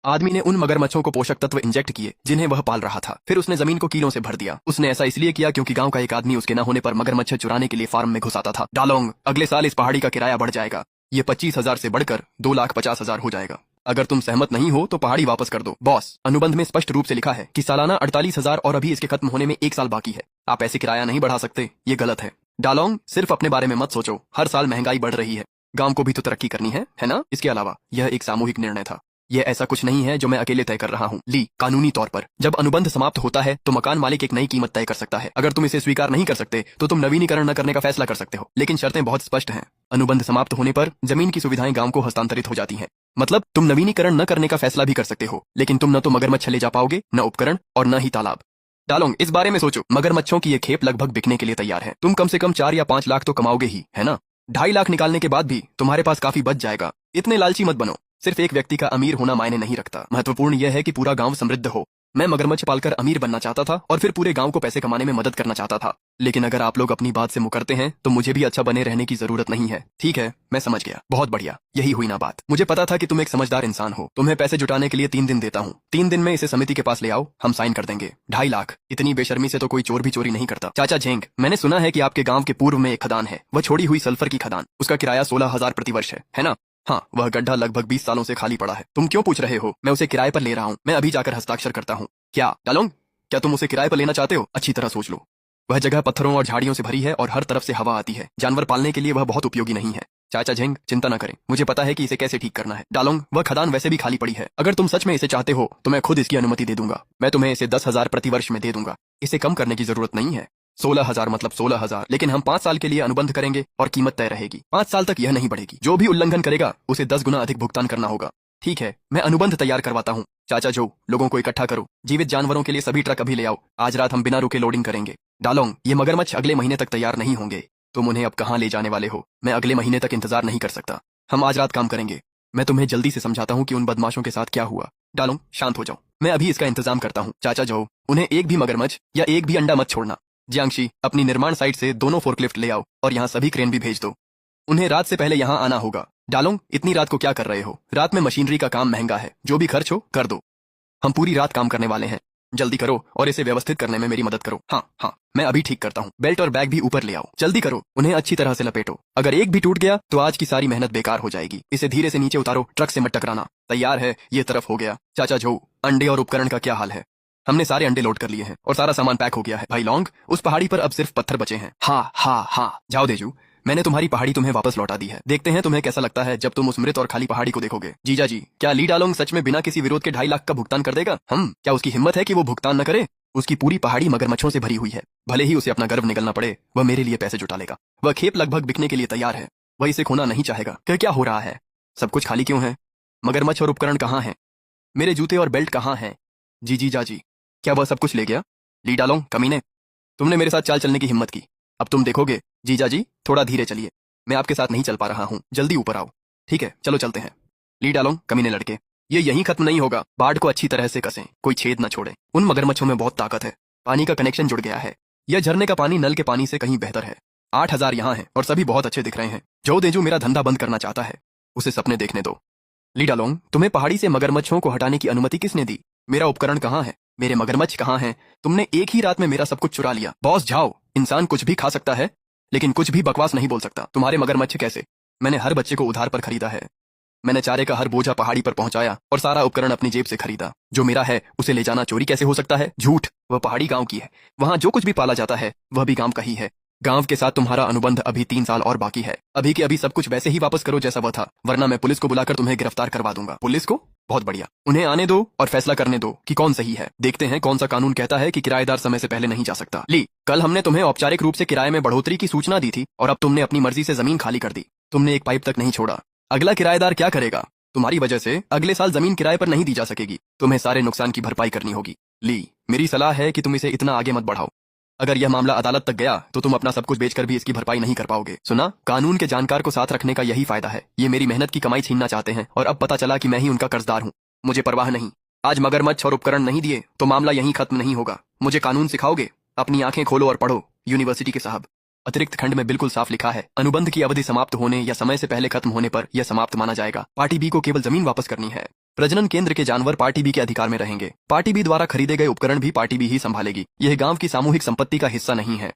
आदमी ने उन मगरमच्छों को पोषक तत्व इंजेक्ट किए जिन्हें वह पाल रहा था। फिर उसने जमीन को कीलों से भर दिया। उसने ऐसा इसलिए किया क्योंकि गांव का एक आदमी उसके न होने पर मगरमच्छ चुराने के लिए फार्म में घुस आता था। डालोंग, अगले साल इस पहाड़ी का किराया बढ़ जाएगा। ये 25,000 से बढ़कर 2,50,000 हो जाएगा। अगर तुम सहमत नहीं हो तो पहाड़ी वापस कर दो। बॉस, अनुबंध में स्पष्ट रूप से लिखा है कि सालाना 48,000 और अभी इसके खत्म होने में 1 साल बाकी है। आप ऐसे किराया नहीं बढ़ा सकते, ये गलत है। डालोंग, सिर्फ अपने बारे में मत सोचो, हर साल महंगाई बढ़ रही है। गांव को भी तो तरक्की करनी है ना? इसके अलावा यह एक सामूहिक निर्णय था। यह ऐसा कुछ नहीं है जो मैं अकेले तय कर रहा हूँ। ली, कानूनी तौर पर जब अनुबंध समाप्त होता है तो मकान मालिक एक नई कीमत तय कर सकता है। अगर तुम इसे स्वीकार नहीं कर सकते तो तुम नवीनीकरण न करने का फैसला कर सकते हो, लेकिन शर्तें बहुत स्पष्ट हैं। अनुबंध समाप्त होने पर जमीन की सुविधाएं गांव को हस्तांतरित हो जाती हैं। मतलब तुम नवीनीकरण न करने का फैसला भी कर सकते हो, लेकिन तुम न तो मगरमच्छ ले जा पाओगे, न उपकरण और न ही तालाब। डालोंग, इस बारे में सोचो। मगरमच्छों की ये खेप लगभग बिकने के लिए तैयार है। तुम कम से कम 4 या 5 लाख तो कमाओगे ही, है ना? 2.5 लाख निकालने के बाद भी तुम्हारे पास काफी बच जाएगा। इतने लालची मत बनो। सिर्फ एक व्यक्ति का अमीर होना मायने नहीं रखता। महत्वपूर्ण यह है कि पूरा गांव समृद्ध हो। मैं मगरमच्छ पालकर अमीर बनना चाहता था और फिर पूरे गांव को पैसे कमाने में मदद करना चाहता था। लेकिन अगर आप लोग अपनी बात से मुकरते हैं तो मुझे भी अच्छा बने रहने की जरूरत नहीं है। ठीक है, मैं समझ गया। बहुत बढ़िया, यही हुई ना बात। मुझे पता था कि तुम एक समझदार इंसान हो। तुम्हें पैसे जुटाने के लिए 3 दिन देता हूँ। 3 दिन में इसे समिति के पास ले आओ, हम साइन कर देंगे। 2.5 लाख, इतनी बेशर्मी से तो कोई चोर भी चोरी नहीं करता। चाचा झेंग, मैंने सुना है कि आपके गांव के पूर्व में एक खदान है, वह छोड़ी हुई सल्फर की खदान। उसका किराया 16,000 प्रति वर्ष है ना? हाँ, वह गड्ढा लगभग 20 सालों से खाली पड़ा है। तुम क्यों पूछ रहे हो? मैं उसे किराए पर ले रहा हूँ। मैं अभी जाकर हस्ताक्षर करता हूँ। क्या डालोंग, क्या तुम उसे किराए पर लेना चाहते हो? अच्छी तरह सोच लो। वह जगह पत्थरों और झाड़ियों से भरी है और हर तरफ से हवा आती है। जानवर पालने के लिए वह बहुत उपयोगी नहीं है। चाचा झेंग, चिंता न करें, मुझे पता है कि इसे कैसे ठीक करना है। डालोंग, वह खदान वैसे भी खाली पड़ी है। अगर तुम सच में इसे चाहते हो तो मैं खुद इसकी अनुमति दे दूंगा। मैं तुम्हें इसे 10,000 प्रति वर्ष में दे दूंगा। इसे कम करने की जरूरत नहीं है। 16,000 मतलब 16,000, लेकिन हम 5 साल के लिए अनुबंध करेंगे और कीमत तय रहेगी। 5 साल तक यह नहीं बढ़ेगी। जो भी उल्लंघन करेगा उसे 10 गुना अधिक भुगतान करना होगा। ठीक है, मैं अनुबंध तैयार करवाता हूँ। चाचा जो, लोगों को इकट्ठा करो। जीवित जानवरों के लिए सभी ट्रक अभी ले आओ। आज रात हम बिना रुके लोडिंग करेंगे। डालोंग, ये मगरमच्छ अगले महीने तक तैयार नहीं होंगे। तुम उन्हें अब कहाँ ले जाने वाले हो? मैं अगले महीने तक इंतजार नहीं कर सकता। हम आज रात काम करेंगे। मैं तुम्हें जल्दी से समझाता हूँ कि उन बदमाशों के साथ क्या हुआ। डालोंग, शांत हो जाओ, मैं अभी इसका इंतजाम करता हूँ। चाचा जो, उन्हें एक भी मगरमच्छ या एक भी अंडा मत छोड़ना। जियांगशी, अपनी निर्माण साइट से दोनों फोर्कलिफ्ट ले आओ और यहाँ सभी क्रेन भी भेज दो। उन्हें रात से पहले यहाँ आना होगा। डालोंग, इतनी रात को क्या कर रहे हो? रात में मशीनरी का काम महंगा है। जो भी खर्च हो कर दो। हम पूरी रात काम करने वाले हैं। जल्दी करो और इसे व्यवस्थित करने में मेरी मदद करो। हाँ, मैं अभी ठीक करता हूँ। बेल्ट और बैग भी ऊपर ले आओ। जल्दी करो, उन्हें अच्छी तरह से लपेटो। अगर एक भी टूट गया तो आज की सारी मेहनत बेकार हो जाएगी। इसे धीरे से नीचे उतारो, ट्रक से मत टकराना। तैयार है, ये तरफ हो गया। चाचा झो, अंडे और उपकरण का क्या हाल है? हमने सारे अंडे लोड कर लिए हैं और सारा सामान पैक हो गया है। भाई लॉन्ग, उस पहाड़ी पर अब सिर्फ पत्थर बचे हैं। हाँ, जाओ देजू, मैंने तुम्हारी पहाड़ी तुम्हें वापस लौटा दी है। देखते हैं तुम्हें कैसा लगता है जब तुम उस मृत और खाली पहाड़ी को देखोगे। जीजा जी, क्या ली डालोंग सच में बिना किसी विरोध के 2.5 लाख का भुगतान कर देगा? क्या उसकी हिम्मत है कि वो भुगतान न करे? उसकी पूरी पहाड़ी मगरमच्छों से भरी हुई है। भले ही उसे अपना गर्व निगलना पड़े, वह मेरे लिए पैसे जुटा लेगा। वह खेप लगभग बिकने के लिए तैयार है। वह इसे खोना नहीं चाहेगा। क्या हो रहा है? सब कुछ खाली क्यों है? मगरमच्छ और उपकरण कहाँ हैं? मेरे जूते और बेल्ट कहाँ हैं? जी जीजा जी, क्या वह सब कुछ ले गया? ली डालोंग, कमीने, तुमने मेरे साथ चाल चलने की हिम्मत की। अब तुम देखोगे। जीजा जी, थोड़ा धीरे चलिए, मैं आपके साथ नहीं चल पा रहा हूँ। जल्दी ऊपर आओ। ठीक है, चलो चलते हैं। ली डालोंग, कमीने लड़के, ये यहीं खत्म नहीं होगा। बाड़ को अच्छी तरह से कसें, कोई छेद न छोड़े। उन मगरमच्छों में बहुत ताकत है। पानी का कनेक्शन जुड़ गया है। यह झरने का पानी नल के पानी से कहीं बेहतर है। 8,000 यहाँ है और सभी बहुत अच्छे दिख रहे हैं। जो देजू मेरा धंधा बंद करना चाहता है, उसे सपने देखने दो। ली डालोंग, तुम्हें पहाड़ी से मगरमच्छों को हटाने की अनुमति किसने दी? मेरा उपकरण कहाँ है? मेरे मगरमच्छ कहाँ हैं? तुमने एक ही रात में मेरा सब कुछ चुरा लिया। बॉस जाओ, इंसान कुछ भी खा सकता है लेकिन कुछ भी बकवास नहीं बोल सकता। तुम्हारे मगरमच्छ कैसे? मैंने हर बच्चे को उधार पर खरीदा है। मैंने चारे का हर बोझा पहाड़ी पर पहुंचाया और सारा उपकरण अपनी जेब से खरीदा। जो मेरा है उसे ले जाना चोरी कैसे हो सकता है? झूठ, वह पहाड़ी गांव की है। वहां जो कुछ भी पाला जाता है वह भी गांव का ही है। गांव के साथ तुम्हारा अनुबंध अभी 3 साल और बाकी है। अभी के अभी सब कुछ वैसे ही वापस करो जैसा वह था, वरना मैं पुलिस को बुलाकर तुम्हें गिरफ्तार करवा दूंगा। पुलिस को? बहुत बढ़िया, उन्हें आने दो और फैसला करने दो कि कौन सही है। देखते हैं कौन सा कानून कहता है कि किराएदार समय से पहले नहीं जा सकता। ली, कल हमने तुम्हें औपचारिक रूप से किराए में बढ़ोतरी की सूचना दी थी और अब तुमने अपनी मर्जी से जमीन खाली कर दी। तुमने एक पाइप तक नहीं छोड़ा। अगला किराएदार क्या करेगा? तुम्हारी वजह से अगले साल जमीन किराए पर नहीं दी जा सकेगी। तुम्हें सारे नुकसान की भरपाई करनी होगी। ली, मेरी सलाह है कि तुम इसे इतना आगे मत बढ़ाओ। अगर यह मामला अदालत तक गया तो तुम अपना सब कुछ बेचकर भी इसकी भरपाई नहीं कर पाओगे। सुना, कानून के जानकार को साथ रखने का यही फायदा है। ये मेरी मेहनत की कमाई छीनना चाहते हैं और अब पता चला कि मैं ही उनका कर्जदार हूँ। मुझे परवाह नहीं। आज मगरमच्छ और उपकरण नहीं दिए तो मामला यहीं खत्म नहीं होगा। मुझे कानून सिखाओगे? अपनी आंखें खोलो और पढ़ो। यूनिवर्सिटी के साहब, अतिरिक्त खंड में बिल्कुल साफ लिखा है, अनुबंध की अवधि समाप्त होने या समय से पहले खत्म होने पर यह समाप्त माना जाएगा। पार्टी बी को केवल जमीन वापस करनी है। प्रजनन केंद्र के जानवर पार्टी बी के अधिकार में रहेंगे। पार्टी बी द्वारा खरीदे गए उपकरण भी पार्टी बी ही संभालेगी। यह गांव की सामूहिक संपत्ति का हिस्सा नहीं है।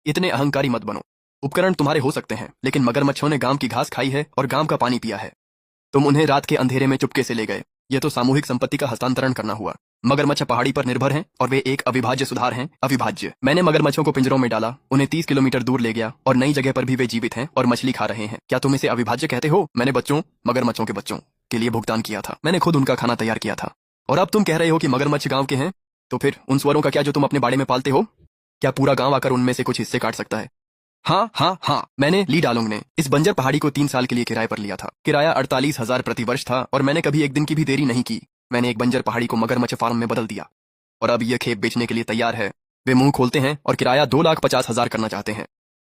इतने अहंकारी मत बनो। उपकरण तुम्हारे हो सकते हैं, लेकिन मगरमच्छों ने गांव की घास खाई है और गांव का पानी पिया है। तुम उन्हें रात के अंधेरे में चुपके से ले गए। यह तो सामूहिक संपत्ति का हस्तांतरण करना हुआ। मगरमच्छ पहाड़ी पर निर्भर हैं और वे एक अविभाज्य सुधार हैं। अविभाज्य। मैंने मगरमच्छों को पिंजरों में डाला, उन्हें 30 किलोमीटर दूर ले गया और नई जगह पर भी वे जीवित हैं और मछली खा रहे हैं। क्या तुम इसे अविभाज्य कहते हो? मैंने मगरमच्छों के बच्चों के लिए भुगतान किया था। मैंने खुद उनका खाना तैयार किया था। और अब तुम कह रहे हो कि मगरमच्छ गांव के हैं? तो फिर उन स्वरों का क्या जो तुम अपने बाड़े में पालते हो? क्या पूरा गांव आकर उनमें से कुछ हिस्से काट सकता है? हाँ, मैंने ली डालोंग ने इस बंजर पहाड़ी को 3 साल के लिए किराए पर लिया था। किराया 48,000 प्रति वर्ष था और मैंने कभी एक दिन की भी देरी नहीं की। मैंने एक बंजर पहाड़ी को मगरमच्छ फार्म में बदल दिया और अब यह खेप बेचने के लिए तैयार है। वे मुंह खोलते हैं और किराया 2,50,000 करना चाहते हैं।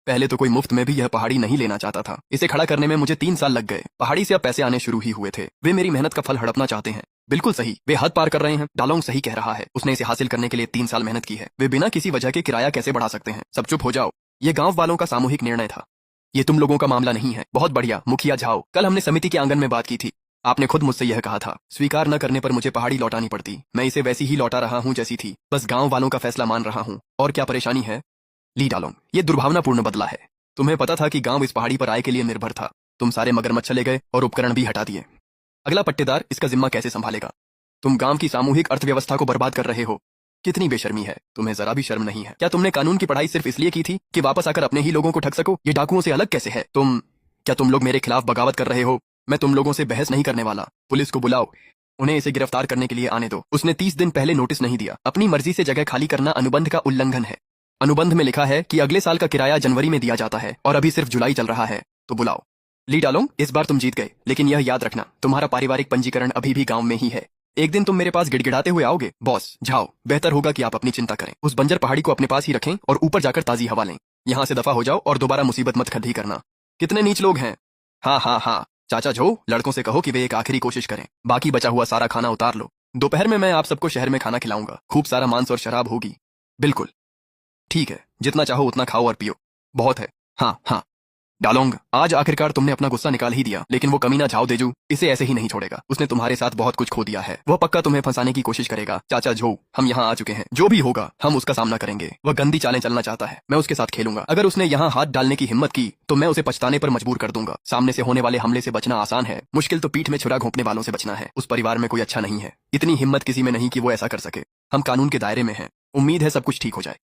पहले तो कोई मुफ्त में भी यह पहाड़ी नहीं लेना चाहता था। इसे खड़ा करने में मुझे 3 साल लग गए। पहाड़ी से अब पैसे आने शुरू ही हुए थे। वे मेरी मेहनत का फल हड़पना चाहते हैं। बिल्कुल सही, वे हद पार कर रहे हैं। डालोंग सही कह रहा है। उसने इसे हासिल करने के लिए 3 साल मेहनत की है। वे बिना किसी वजह के किराया कैसे बढ़ा सकते हैं? सब चुप हो जाओ। ये गांव वालों का सामूहिक निर्णय था। ये तुम लोगों का मामला नहीं है। बहुत बढ़िया मुखिया झाओ, कल हमने समिति के आंगन में बात की थी। आपने खुद मुझसे यह कहा था। स्वीकार न करने पर मुझे पहाड़ी लौटानी पड़ती। मैं इसे वैसी ही लौटा रहा हूँ जैसी थी। बस गांव वालों का फैसला मान रहा हूँ। और क्या परेशानी है? ली डालोंग, ये दुर्भावनापूर्ण बदला है। तुम्हें पता था कि गांव इस पहाड़ी पर आय के लिए निर्भर था। तुम सारे मगरमच्छ ले गए और उपकरण भी हटा दिए। अगला पट्टेदार इसका जिम्मा कैसे संभालेगा? तुम गांव की सामूहिक अर्थव्यवस्था को बर्बाद कर रहे हो। कितनी बेशर्मी है। तुम्हें जरा भी शर्म नहीं है। क्या तुमने कानून की पढ़ाई सिर्फ इसलिए की थी कि वापस आकर अपने ही लोगों को ठग सको? ये डाकुओं से अलग कैसे है? क्या तुम लोग मेरे खिलाफ बगावत कर रहे हो? मैं तुम लोगों से बहस नहीं करने वाला। पुलिस को बुलाओ, उन्हें इसे गिरफ्तार करने के लिए आने दो। उसने 30 दिन पहले नोटिस नहीं दिया। अपनी मर्जी से जगह खाली करना अनुबंध का उल्लंघन है। अनुबंध में लिखा है कि अगले साल का किराया जनवरी में दिया जाता है और अभी सिर्फ जुलाई चल रहा है। तो बुलाओ। ली डालोंग, इस बार तुम जीत गए, लेकिन यह याद रखना तुम्हारा पारिवारिक पंजीकरण अभी भी गांव में ही है। एक दिन तुम मेरे पास गिड़गिड़ाते हुए आओगे। बॉस जाओ, बेहतर होगा कि आप अपनी चिंता करें। उस बंजर पहाड़ी को अपने पास ही रखें और ऊपर जाकर ताजी हवा लें। यहाँ से दफा हो जाओ और दोबारा मुसीबत मत खड़ी करना। कितने नीच लोग हैं। हाँ, चाचा जो लड़कों से कहो कि वे एक आखिरी कोशिश करें। बाकी बचा हुआ सारा खाना उतार लो। दोपहर में मैं आप सबको शहर में खाना खिलाऊंगा। खूब सारा मांस और शराब होगी। बिल्कुल ठीक है, जितना चाहो उतना खाओ और पियो। बहुत है। हाँ डालोंग, आज आखिरकार तुमने अपना गुस्सा निकाल ही दिया। लेकिन वो कमीना झाओ देजू इसे ऐसे ही नहीं छोड़ेगा। उसने तुम्हारे साथ बहुत कुछ खो दिया है। वह पक्का तुम्हें फंसाने की कोशिश करेगा। चाचा झो, हम यहाँ आ चुके हैं। जो भी होगा हम उसका सामना करेंगे। वह गंदी चालें चलना चाहता है। मैं उसके साथ खेलूंगा। अगर उसने यहाँ हाथ डालने की हिम्मत की तो मैं उसे पछताने पर मजबूर कर दूंगा। सामने से होने वाले हमले से बचना आसान है, मुश्किल तो पीठ में छुरा घोंपने वालों से बचना है। उस परिवार में कोई अच्छा नहीं है। इतनी हिम्मत किसी में नहीं कि वो ऐसा कर सके। हम कानून के दायरे में हैं। उम्मीद है सब कुछ ठीक हो जाए।